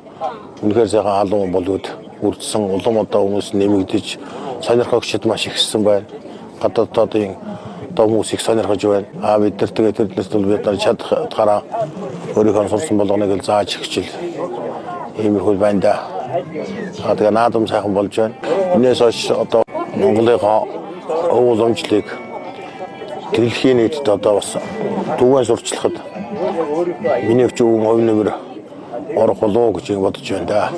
үнэхээр сайхан халуун болоод үрдсэн улам одоо хүмүүс нэмэгдэж сонирхогчд маш ихсэн байна. Гадаадын хүмүүс их сонирхож байна. Бид нар тэгээд тэрлээс бол бид нар чадхаараа өөрийнхөө сурсан болгоныг л зааж хичээл иймэрхүү байна да. Тэгээд наадам сайхан болж байна. Энээс хойш одоо Монголынхаа ууламжлалыг дэлхийн нийтэд одоо бас түгээн сурчлахад миний ч өвөн хувь нэмэр орох болов гэж бодож байна да.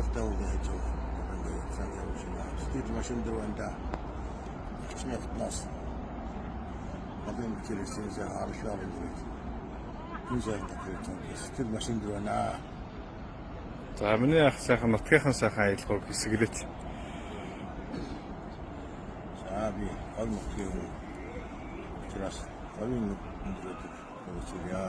амттай уугаа хийж байгаа. Ингээд сайн явж байна. Стил машин дээр байна. Чиний хатнаас модын хэрэгсээс харшаа байна. Юусан гэж стил машин дээр байна. За миний ах сайхан нутгийнхан сайхан аялгыг хэсэглэж. За би гол нутгийн хүн. Тэрас говийн өндрөд өгсөё.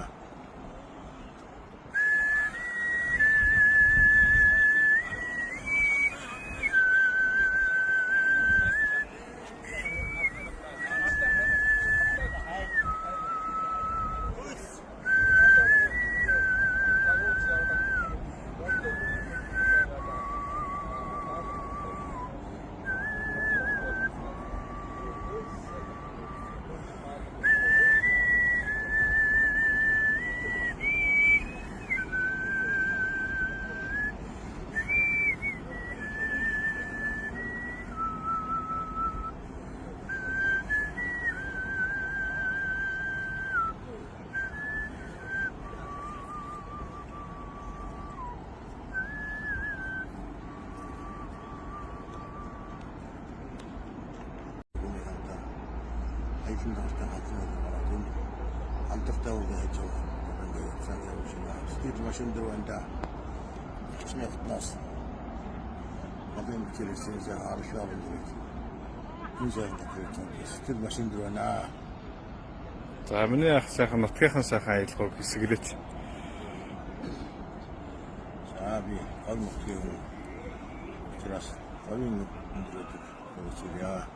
Айсан дартаа хатсан юм. Амттай уугаа хийж байгаа. Ингээд сайн явж байна. Стил машин дээр байна. Чиний хатнаас модын хэрэгсээс харшаа байна. Юусан гэж стил машин дээр байна. За миний ах сайхан нутгийнхан сайхан аялгыг хэсэглэж. За би гол нутгийн хүн. Тэрас говийн өндрөд өгсөё.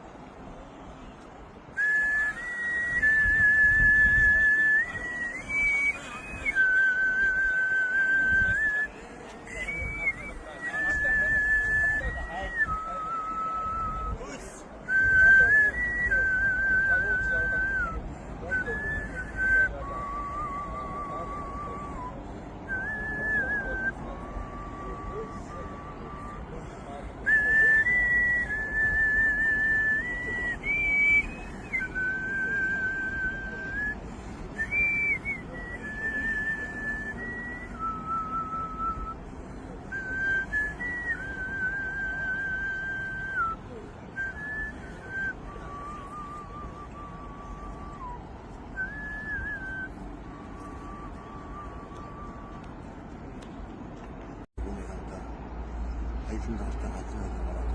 Айсан дартаа хатсан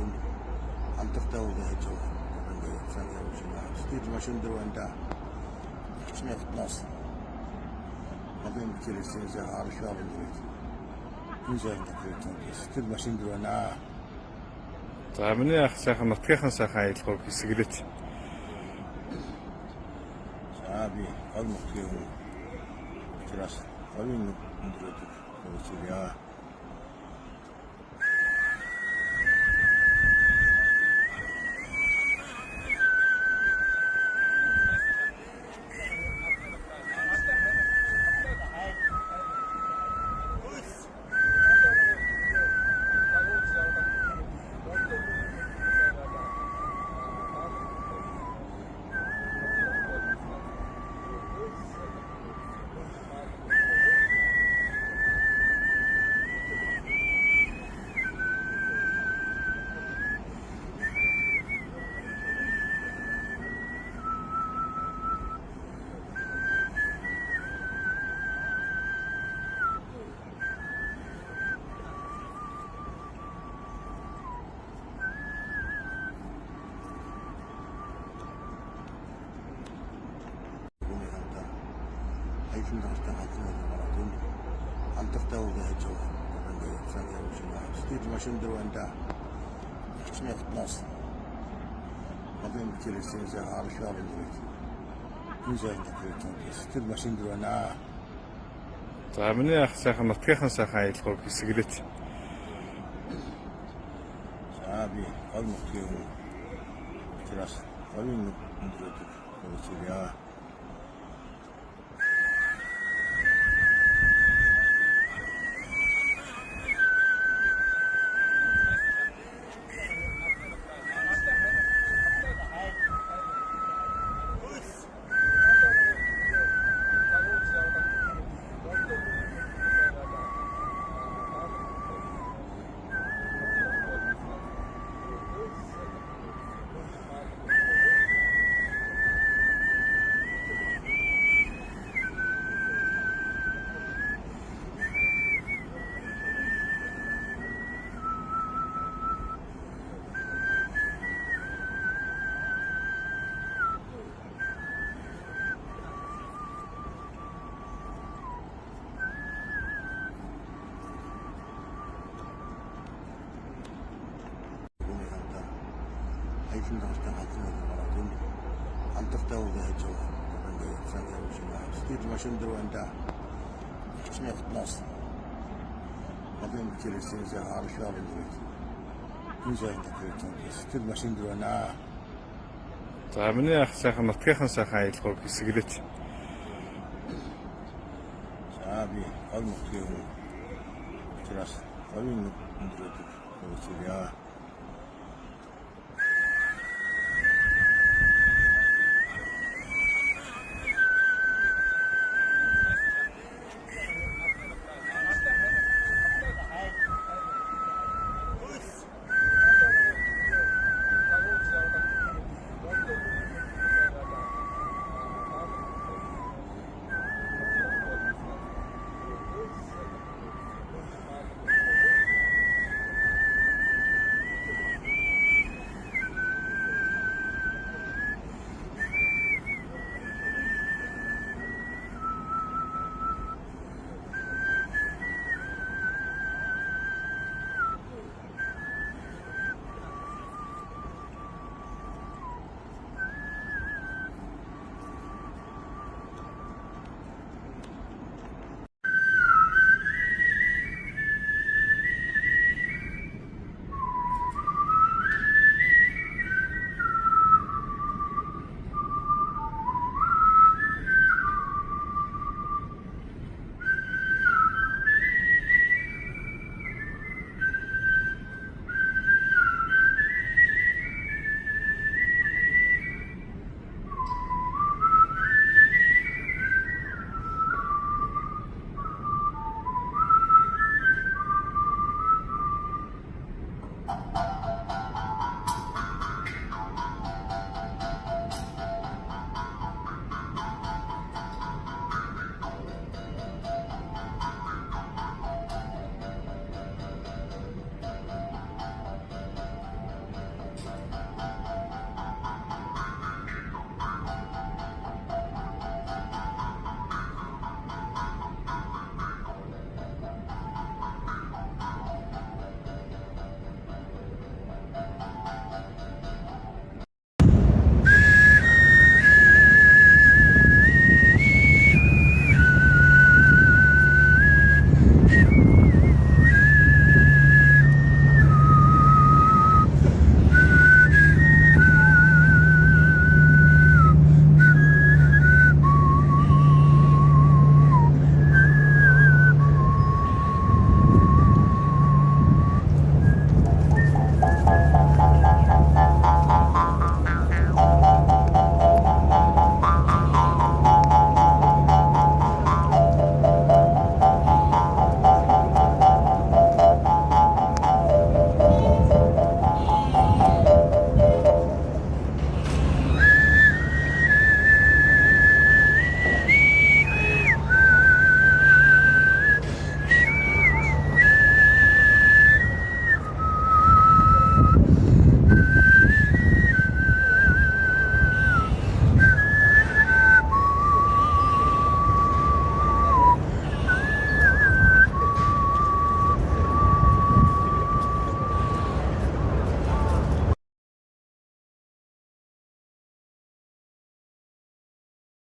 юм. Амттай уугаа хийж байгаа. Ингээд сайн явж байна. Стил машин дээр байна. Чиний хатнаас модын хэрэгсээс харшаа байна. Юусан гэж стил машин дээр байна. За миний ах сайхан нутгийнхан сайхан аялгыг хэсэглэж. За би гол нутгийн хүн. Тэрас говийн өндрөд өгсөё. Айсан дартаа хатсан юм. Амттай уугаа хийж байгаа. Ингээд сайн явж байна. Стил машин дээр байна. Чиний хатнаас модын хэрэгсээс харшаа байна. Юусан гэж стил машин дээр байна. За миний ах сайхан нутгийнхан сайхан аялгыг хэсэглэж. За би гол нутгийн хүн. Тэрас говийн өндрөд өгсөё. аялын дагалтаа халдсан байгаа тийм алдартай үг яаж байгаа ингээд сайн явж байна. Стил машин дээр байна да. Хичнээн хатнаас. Модын чирээсээ харшаа байна. Юусан дээр стил машин дээр байна. За миний ах сайхан нутгийнхын сайхан аялал хэсэглэж. За би аль нутгийн учраас говийн өндрөд үүсэе.